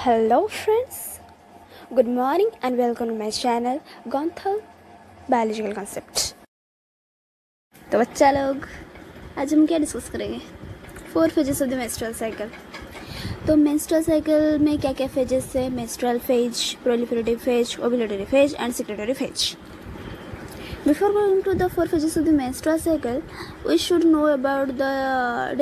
Hello friends, good morning and welcome to my channel गौंथल biological concept. तो बच्चा लोग, आज हम क्या डिस्कस करेंगे? 4 phases of the menstrual cycle. तो मेंस्ट्रुअल साइकिल में क्या क्या फेजेस है? Menstrual phase, proliferative phase, ovulatory phase and secretory phase. Before going to the 4 phases of the menstrual cycle, we should know about the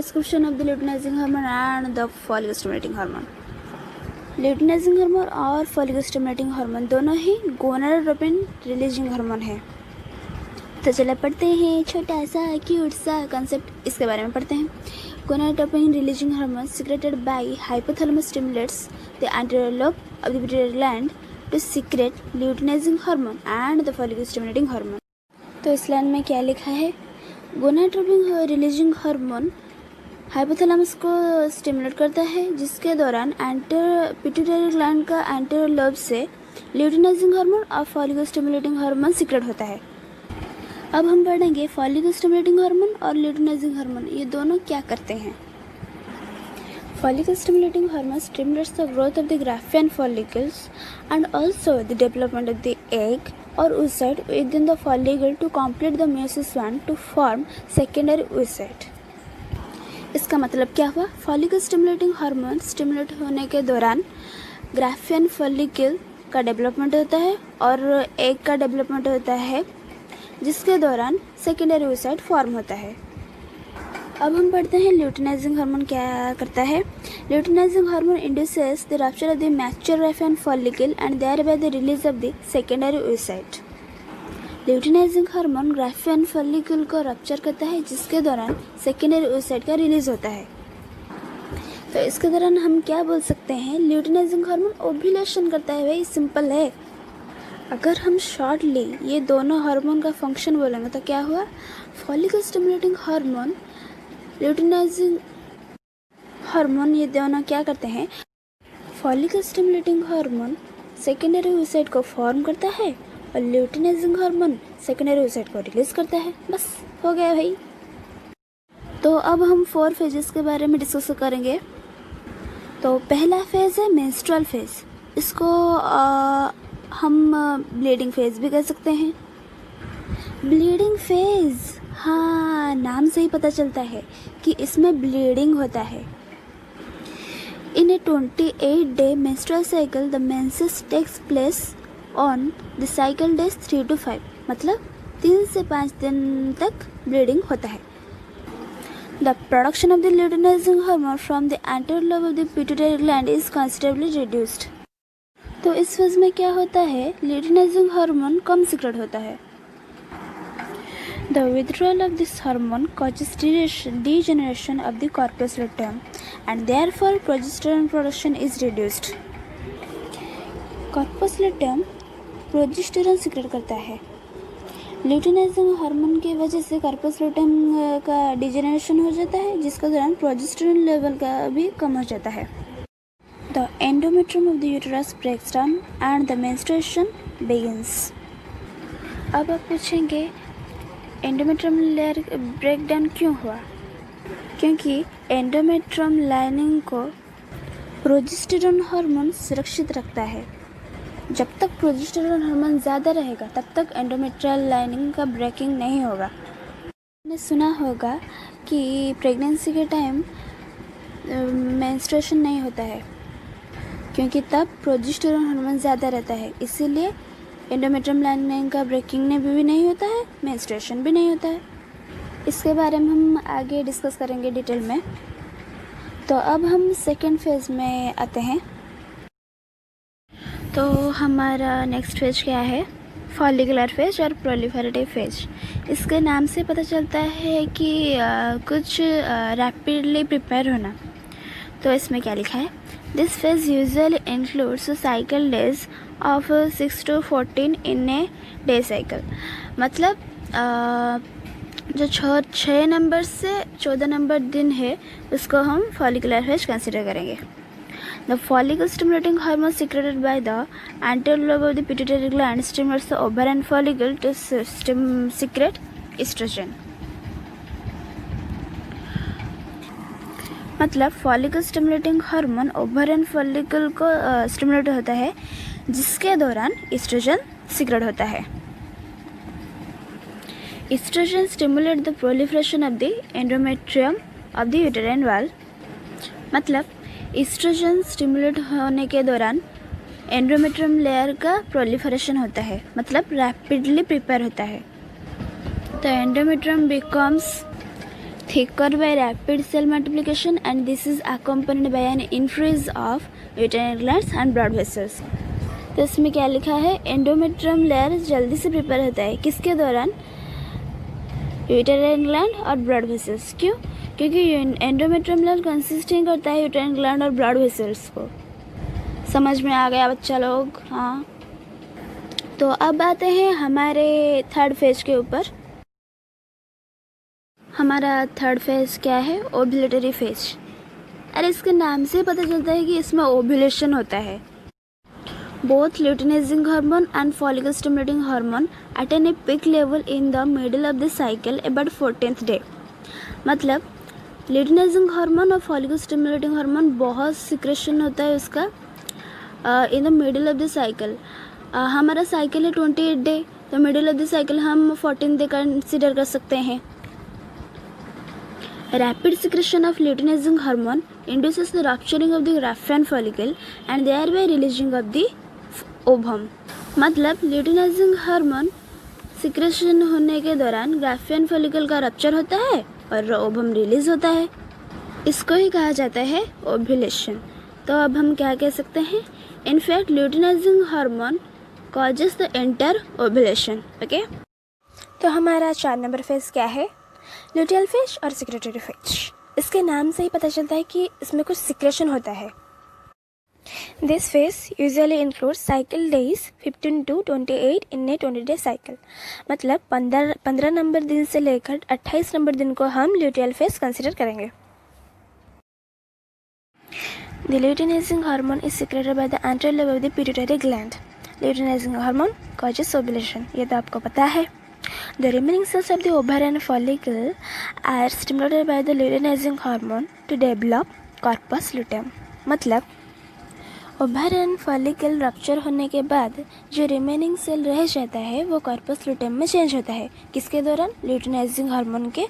description of the luteinizing hormone and the follicle stimulating hormone। Luteinising hormone और follicle stimulating hormone दोनों ही gonadotropin releasing hormone है। तो चलो पढ़ते हैं, छोटा सा cute सा कॉन्सेप्ट इसके बारे में पढ़ते हैं। Gonadotropin releasing hormone secreted by hypothalamus stimulates the anterior lobe of the pituitary gland to secrete luteinizing hormone and the follicle stimulating hormone. तो इस लाइन में क्या लिखा है? गोनाडोट्रोपिन रिलीजिंग हार्मोन हाइपोथैलेमस को स्टिमुलेट करता है, जिसके दौरान पिट्यूटरी ग्लैंड का एंटीरियर लोब से ल्यूटिनाइजिंग हार्मोन और फॉलिकल स्टिमुलेटिंग हार्मोन सीक्रेट होता है। अब हम पढ़ेंगे फॉलिकल स्टिमुलेटिंग हार्मोन और ल्यूटिनाइजिंग हार्मोन ये दोनों क्या करते हैं। Follicle stimulating hormone stimulates the growth of the Graafian follicles and also the development of the egg और oocyte within the follicle to complete the meiosis one to form secondary oocyte। इसका मतलब क्या हुआ? फॉलिकल स्टिमुलेटिंग हार्मोन स्टिमुलेट होने के दौरान Graafian follicle का development होता है और एग का डेवलपमेंट होता है, जिसके दौरान सेकेंडरी oocyte फॉर्म होता है। अब हम पढ़ते हैं ल्यूटिनाइजिंग हार्मोन क्या करता है। Luteinizing hormone induces the rupture of the mature Graafian follicle and thereby the release of the secondary oocyte। Luteinizing hormone Graafian follicle को रप्चर करता है, जिसके दौरान सेकेंडरी oocyte का रिलीज होता है। तो इसके दौरान हम क्या बोल सकते हैं? ल्यूटिनाइजिंग हार्मोन ओव्यूलेशन करता है। भाई सिंपल है। अगर हम शॉर्टली ये दोनों हार्मोन का फंक्शन बोलेंगे तो क्या हुआ? Follicle stimulating hormone, luteinising hormone ये दोनों क्या करते हैं? Follicle stimulating hormone secondary oocyte को फॉर्म करता है और ल्यूटिनाइजिंग हार्मोन सेकेंडरी oocyte को रिलीज करता है। बस हो गया भाई। तो अब हम 4 फेजेस के बारे में डिस्कस करेंगे। तो पहला फेज है मेंस्ट्रुअल फेज। इसको हम ब्लीडिंग फेज भी कह सकते हैं। ब्लीडिंग फेज, हाँ नाम से ही पता चलता है कि इसमें ब्लीडिंग होता है। इन ए 28-day menstrual cycle the menses takes place on the cycle days 3 to 5, मतलब 3 से 5 दिन तक ब्लीडिंग होता है। The production of the luteinizing hormone from the anterior lobe of the pituitary gland is considerably reduced। तो इस फेज में क्या होता है? ल्यूटिनाइजिंग हार्मोन कम सीक्रेट होता है। The withdrawal of this hormone causes degeneration of the corpus luteum and therefore progesterone production is reduced। corpus luteum progesterone secret करता है। ल्यूटिनाइजिंग हार्मोन की वजह से corpus luteum का डिजेनरेशन हो जाता है, जिसका दौरान प्रोजेस्टेरोन लेवल का भी कम हो जाता है। The endometrium of the uterus breaks down and the menstruation begins। अब आप पूछेंगे एंडोमेट्रियम लेयर ब्रेक डाउन क्यों हुआ? क्योंकि एंडोमेट्रियम लाइनिंग को प्रोजेस्टेरोन हार्मोन सुरक्षित रखता है। जब तक प्रोजेस्टेरोन हार्मोन ज़्यादा रहेगा तब तक एंडोमेट्रियल लाइनिंग का ब्रेकिंग नहीं होगा। आपने सुना होगा कि प्रेगनेंसी के टाइम मेंस्ट्रुएशन नहीं होता है, क्योंकि तब प्रोजेस्टेरोन हार्मोन ज़्यादा रहता है। इसीलिए एंडोमेट्रियम लाइनिंग का ब्रेकिंग भी नहीं होता है, मेंस्ट्रुएशन भी नहीं होता है। इसके बारे में हम आगे डिस्कस करेंगे डिटेल में। तो अब हम सेकेंड फेज में आते हैं। तो हमारा नेक्स्ट फेज क्या है? फॉलिकुलर फेज और प्रोलिफरेटिव फेज। इसके नाम से पता चलता है कि कुछ रैपिडली प्रिपेयर होना। तो इसमें क्या लिखा है? This phase usually includes cycle days of 6 to 14 in a day cycle. मतलब जो 6 नंबर से 14 नंबर दिन है उसको हम फॉलिकुलर फेज कंसिडर करेंगे। The follicle stimulating hormone secreted by the anterior lobe of the pituitary gland stimulates the ovarian follicle to secrete estrogen। मतलब follicle stimulating hormone ovarian follicle को स्टिमुलेट होता है, जिसके दौरान एस्ट्रोजन सीक्रेट होता है। Estrogen stimulate the proliferation of the endometrium of the uterine wall. मतलब estrogen stimulate होने के दौरान एंडोमेट्रियम लेयर का प्रोलिफरेशन होता है, मतलब रैपिडली प्रिपेयर होता है। The endometrium becomes thicker by rapid cell multiplication and this is accompanied by an increase of uterine glands and blood vessels। तो इसमें क्या लिखा है, एंडोमेट्रियम लेयर जल्दी से प्रिपेयर होता है, किसके दौरान, यूटेराइन ग्लैंड और ब्लड वेसल्स। क्यों? क्योंकि एंडोमेट्रियम लेयर कंसिस्टिंग करता है यूटेराइन ग्लैंड और ब्लड वेसल्स को। समझ में आ गया बच्चा लोग? हाँ, तो अब आते हैं हमारे थर्ड फेज के ऊपर। हमारा थर्ड फेज क्या है, ओव्यूलेटरी फेज। अरे इसके नाम से पता चलता है कि इसमें ओव्यूलेशन होता है। Both luteinising hormone and follicle stimulating hormone attain a peak level in the middle of the cycle about 14th day. मतलब ल्यूटिनाइजिंग हार्मोन और फॉलिकल स्टिमुलेटिंग हार्मोन बहुत सिक्रेशन होता है उसका in the middle of the cycle. हमारा cycle है 28 day, तो middle of the cycle हम 14 डे कंसिडर कर सकते हैं। Rapid secretion of luteinizing hormone induces the rupturing of the Graafian follicle and thereby releasing of the ovum। मतलब luteinizing hormone secretion होने के दौरान ग्राफियन फॉलिकल का रप्चर होता है और ओवम रिलीज होता है। इसको ही कहा जाता है ओव्यूलेशन। तो अब हम क्या कह सकते हैं, in fact luteinizing hormone causes the enter ovulation. Okay, तो हमारा 4 नंबर फेज क्या है, ल्यूटियल फेज और सिक्रेटरी फेज। इसके नाम से ही पता चलता है कि इसमें कुछ सिक्रेशन होता है। This phase usually includes cycle days 15 to 28 in A 20-day cycle. मतलब 15 नंबर दिन से लेकर 28 नंबर दिन को हम ल्यूटियल फेज कंसिडर करेंगे। The luteinizing hormone is secreted by the anterior lobe of the pituitary gland. Luteinizing hormone causes ovulation, ये तो आपको पता है। The remaining cells of the ovarian follicle are stimulated by the luteinizing hormone to develop corpus luteum। मतलब ovarian follicle rupture होने के बाद जो रिमेनिंग सेल रह जाता है वो कॉर्पस लुटेम में चेंज होता है, किसके दौरान, ल्यूटिनाइजिंग हार्मोन के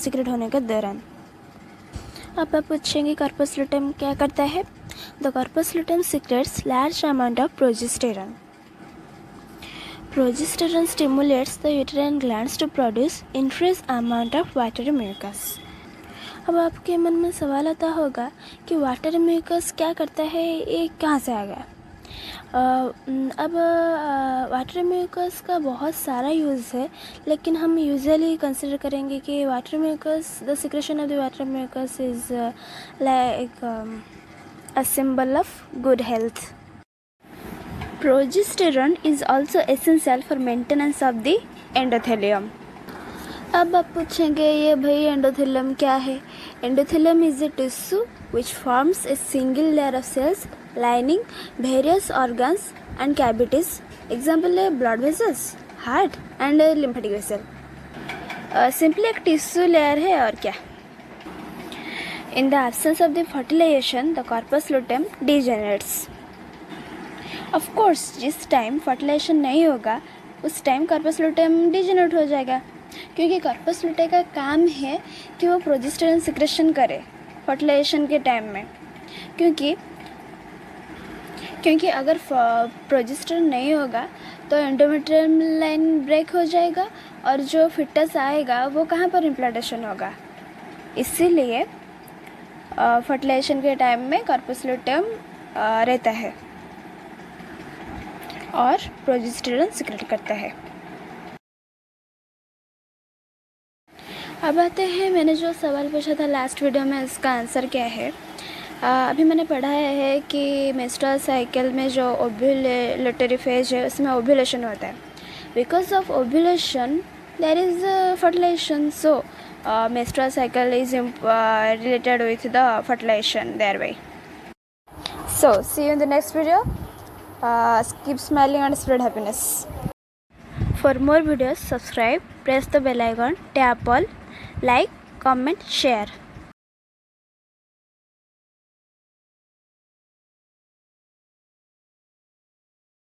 सीक्रेट होने के दौरान। अब आप पूछेंगे कॉर्पस लुटेम क्या करता है। The corpus luteum secretes large amount of progesterone. Progesterone stimulates the uterine glands to produce increased amount of watery mucus। अब आपके मन में सवाल आता होगा कि वाटर म्यूकस क्या करता है, ये कहाँ से आ गया। अब वाटर म्यूकस का बहुत सारा यूज़ है, लेकिन हम यूजुअली कंसिडर करेंगे कि water mucus, the secretion of the water mucus is like a symbol of good health. Progesterone is also essential for maintenance of the endothelium। अब आप पूछेंगे ये भाई एंडोथेलियम क्या है। Endothelium is a tissue which forms a single layer of cells lining various organs and cavities। Example है blood vessels, heart and lymphatic vessel। Simply एक tissue layer है और क्या। In the absence of the fertilization, the corpus luteum degenerates। Of course जिस time fertilisation नहीं होगा उस time corpus लुटेम degenerate हो जाएगा, क्योंकि कॉर्पस लुटे का काम है कि वो प्रोजेस्टेरॉन सिक्रेशन करे फर्टिलाइजेशन के टाइम में। क्योंकि अगर प्रोजेस्टेरॉन नहीं होगा तो एंडोमेट्रियम लाइन ब्रेक हो जाएगा और जो फिटस आएगा वो कहाँ पर इम्प्लांटेशन होगा। इसीलिए फर्टिलाइजेशन के टाइम में कॉर्पस लुटेम रहता है और प्रोजेस्टेरॉन सीक्रेट करता है। अब आते हैं, मैंने जो सवाल पूछा था लास्ट वीडियो में, इसका आंसर क्या है। अभी मैंने पढ़ा है कि मेंस्ट्रुअल साइकिल में जो ओव्यूलेटरी फेज है उसमें ओव्यूलेशन होता है। Because of ovulation there is fertilization, so menstrual cycle is related with the fertilization thereby. So see you in the next video. Keep smiling and spread happiness। For more videos, subscribe, press the bell icon, tap all, like, comment, share।